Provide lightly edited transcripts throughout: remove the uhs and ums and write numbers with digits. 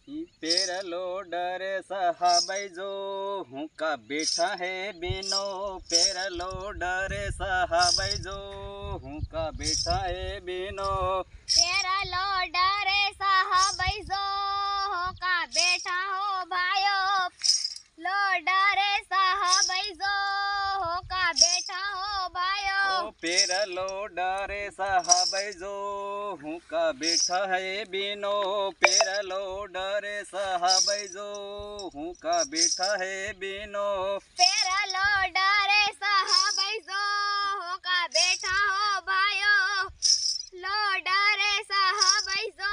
पेरलो डरे साहबाई जो हूँ का बैठा है बिनो। पेरलो डरे साहबाई जो हूँ का बैठा है बिनो। पेरलो डरे साहबाई जो हो का बैठा हो भायो। लो डरे साहबाई जो हो का बैठा हो भायो। पेरलो डरे साहबाई जो हूँ का बैठा है बिनो। पेरलो डरे साहबाई जो हूँ का बैठा है बिनो। पेरलो डरे साहबाई जो हो का बैठा हो भायो। लो डरे साहबाई जो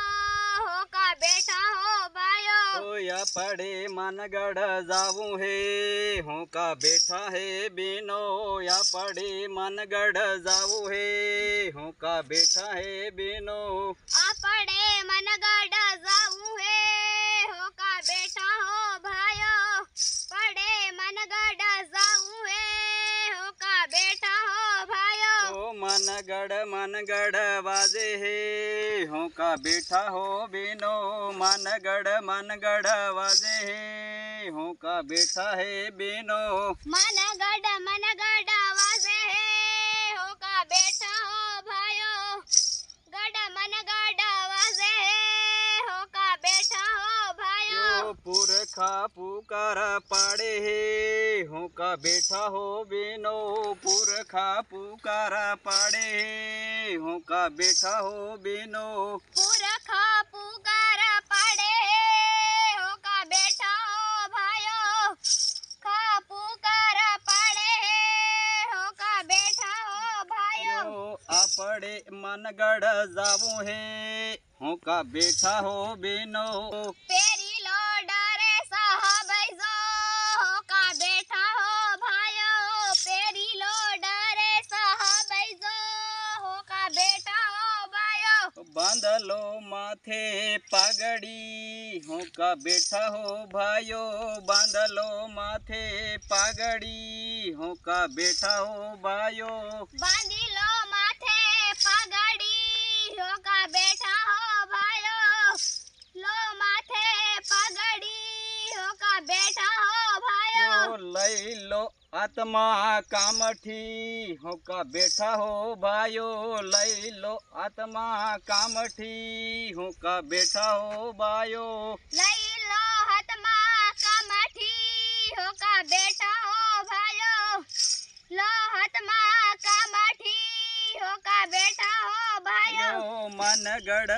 हो का बैठा हो भायो। या पड़े मनगढ़ जाऊँ है हूँ का बैठा है बिनो। या पड़े मनगढ़ जाऊँ है हूँ का बैठा है बिनो। आपड़े मनगढ़ जाऊँ है हो का बैठा हो भायो। पड़े मनगढ़ जाऊँ है हो का बैठा हो भायो। मनगढ़ बाजे है हूँ का बैठा हो बिनो। मनगढ़ बाजे है हूँ का बैठा है बिनो। मनगढ़ वाजे है हो का बैठा हो भायो। गढ़ मनगढ़ वाजे है हो का बैठा हो भायो। पुरखा पुकार पाड़े है हूँ का बैठा हो बिनो। पुरखा पुकार पाड़े है हूँ का बैठा हो बिनो। पुरखा पुकार पाड़े है हो का बैठा हो भायो। खा पुकार पाड़े है हो का बैठा हो भायो। आपड़े मनगढ़ जाऊँ है हूँ का बैठा हो बिनो। पेरी लो डरे साहबाई जो हो का बैठा हो भायो। पेरी लो डरे साहबाई जो हो का बैठा हो भायो। बांधलो माथे पागड़ी हूँ का बैठा हो भायो। बांधलो माथे पागड़ी हूँ का बैठा हो भायो। बांधी लो माथे पगड़ी हो का बैठा हो भायो। लो माथे पगड़ी हो का बैठा हो भायो। लई लो आत्मा कामठी हूँ का बैठा हो भायो। लई लो आत्मा कामठी हूँ का बैठा हो भायो। लई लो हाथमा कामठी हो का बैठा हो भायो। लो हाथमा कामठी हो का बैठा हो भायो। मनगढ़